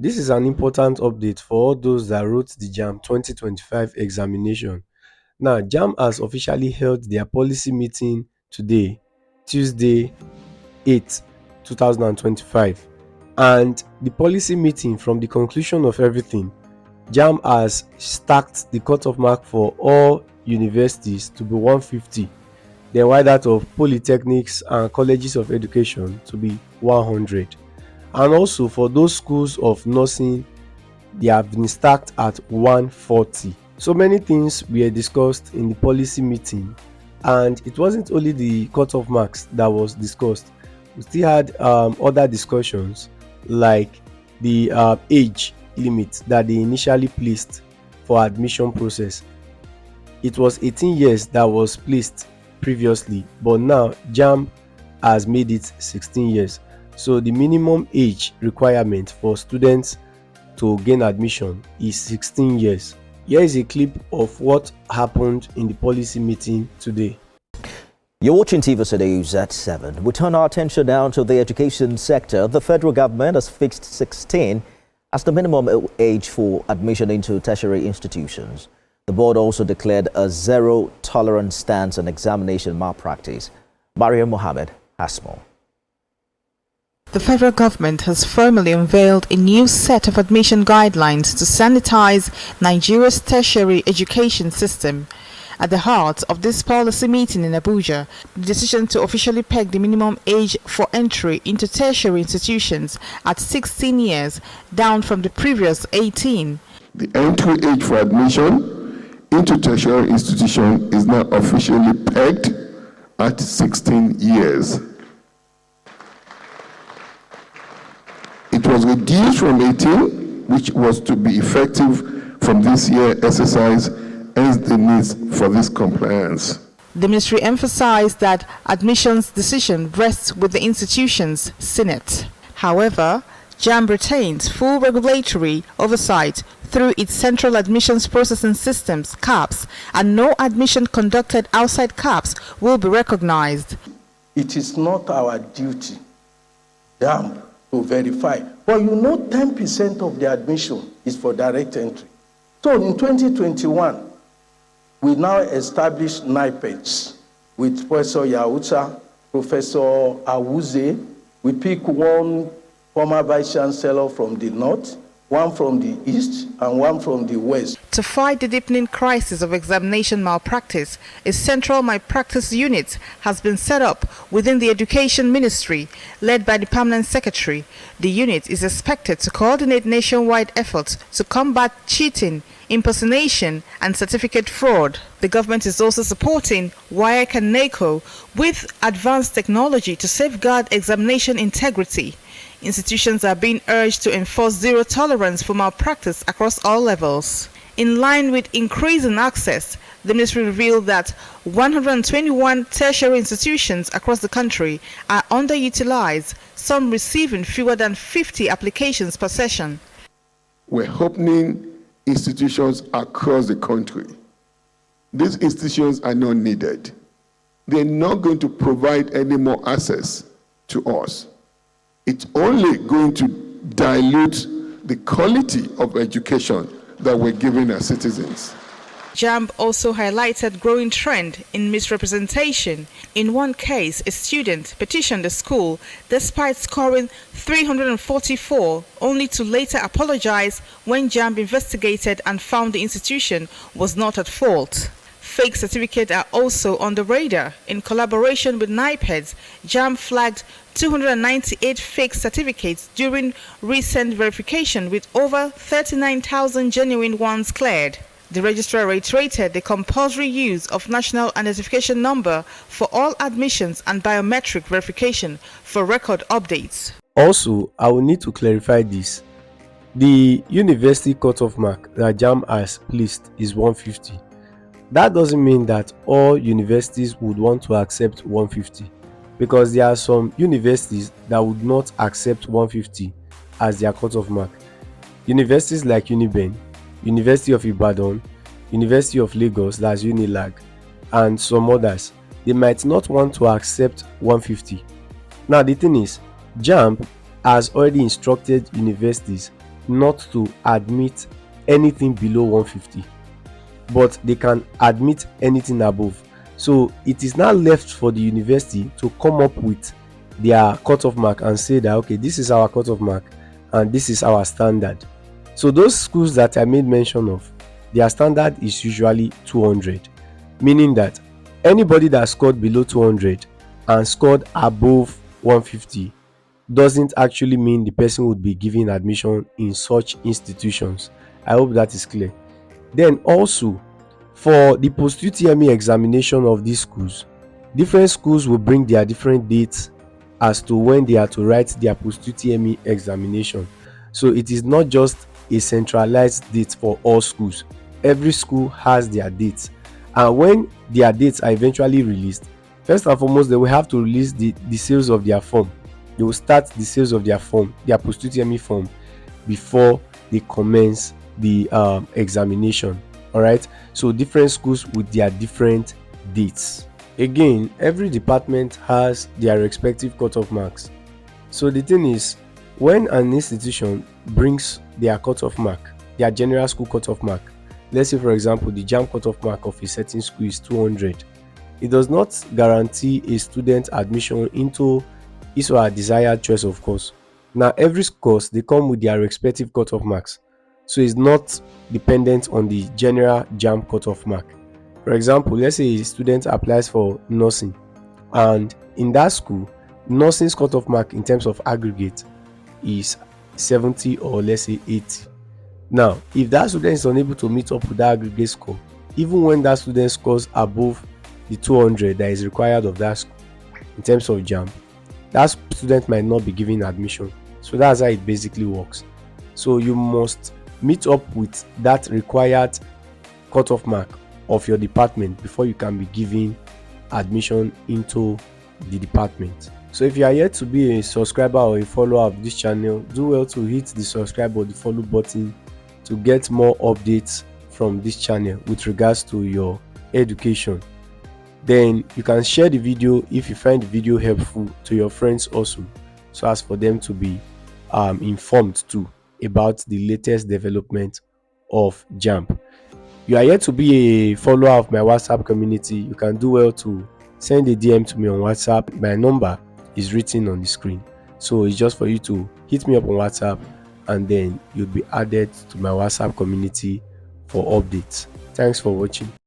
This is an important update for all those that wrote the JAMB 2025 examination. Now, JAMB has officially held their policy meeting today, Tuesday 8, 2025. And the policy meeting, from the conclusion of everything, JAMB has stacked the cutoff mark for all universities to be 150, then while that of polytechnics and colleges of education to be 100. And also for those schools of nursing, they have been stacked at 140. So many things were discussed in the policy meeting, and it wasn't only the cutoff marks that was discussed. We still had other discussions like the age limit that they initially placed for admission process. It was 18 years that was placed previously, but now JAMB has made it 16 years. So the minimum age requirement for students to gain admission is 16 years. Here is a clip of what happened in the policy meeting today. You're watching TVC News at 7. We turn our attention now to the education sector. The federal government has fixed 16 as the minimum age for admission into tertiary institutions. The board also declared a zero-tolerance stance on examination malpractice. Mariam Mohammed has more. The federal government has formally unveiled a new set of admission guidelines to sanitize Nigeria's tertiary education system. At the heart of this policy meeting in Abuja, the decision to officially peg the minimum age for entry into tertiary institutions at 16 years, down from the previous 18. The entry age for admission into tertiary institution is now officially pegged at 16 years. It was reduced from 18, which was to be effective from this year exercise, hence the need for this compliance. The ministry emphasized that admissions decision rests with the institution's Senate. However, JAMB retains full regulatory oversight through its central admissions processing systems, CAPS, and no admission conducted outside CAPS will be recognized. It is not our duty, JAMB, to verify. But 10% of the admission is for direct entry. So in 2021, we now establish NIPEDs with Professor Yaucha, Professor Awuze. We pick one former vice chancellor from the north, one from the east, and one from the west. To fight the deepening crisis of examination malpractice, a central malpractice unit has been set up within the Education Ministry, led by the Permanent Secretary. The unit is expected to coordinate nationwide efforts to combat cheating, impersonation, and certificate fraud. The government is also supporting WAEC and NACO with advanced technology to safeguard examination integrity. Institutions are being urged to enforce zero tolerance for malpractice across all levels. In line with increasing access, the ministry revealed that 121 tertiary institutions across the country are underutilized, some receiving fewer than 50 applications per session. We're opening institutions across the country. These institutions are not needed. They're not going to provide any more access to us. It's only going to dilute the quality of education that we're giving our citizens. JAMB also highlighted growing trend in misrepresentation. In one case, a student petitioned the school despite scoring 344, only to later apologize when JAMB investigated and found the institution was not at fault. Fake certificates are also on the radar. In collaboration with NIPEDs, JAMB flagged 298 fake certificates during recent verification, with over 39,000 genuine ones cleared. The registrar reiterated the compulsory use of national identification number for all admissions and biometric verification for record updates. Also, I will need to clarify this. The university cutoff mark that JAMB has placed is 150. That doesn't mean that all universities would want to accept 150, because there are some universities that would not accept 150 as their cutoff mark. Universities like Uniben, University of Ibadan, University of Lagos, that's Unilag, and some others, they might not want to accept 150. Now the thing is, JAMB has already instructed universities not to admit anything below 150, but they can admit anything above. So it is now left for the university to come up with their cutoff mark and say that, okay, this is our cutoff mark and this is our standard. So those schools that I made mention of, their standard is usually 200, meaning that anybody that scored below 200 and scored above 150 doesn't actually mean the person would be given admission in such institutions. I hope that is clear. Then also, for the post-UTME examination of these schools, different schools will bring their different dates as to when they are to write their post-UTME examination. So it is not just a centralized date for all schools. Every school has their dates, and when their dates are eventually released, first and foremost they will have to release the sales of their form. They will start the sales of their form, their post-UTME form, before they commence the examination. All right, so different schools with their different dates. Again, every department has their respective cutoff marks. So the thing is, when an institution brings their cutoff mark, their general school cutoff mark, let's say for example the JAMB cutoff mark of a certain school is 200, it does not guarantee a student admission into his or her desired choice of course. Now every course they come with their respective cutoff marks, so it's not dependent on the general JAMB cutoff mark. For example, let's say a student applies for nursing, and in that school, nursing's cutoff mark in terms of aggregate is 70 or let's say 80. Now, if that student is unable to meet up with that aggregate score, even when that student scores above the 200 that is required of that school in terms of JAMB, that student might not be given admission. So that's how it basically works. So you must meet up with that required cutoff mark of your department before you can be given admission into the department. So if you are yet to be a subscriber or a follower of this channel, do well to hit the subscribe or the follow button to get more updates from this channel with regards to your education. Then you can share the video if you find the video helpful to your friends also, so as for them to be informed too about the latest development of JAMB. You are yet to be a follower of my WhatsApp community, you can do well to send a DM to me on WhatsApp. My number is written on the screen, so it's just for you to hit me up on WhatsApp and then you'll be added to my WhatsApp community for updates. Thanks for watching.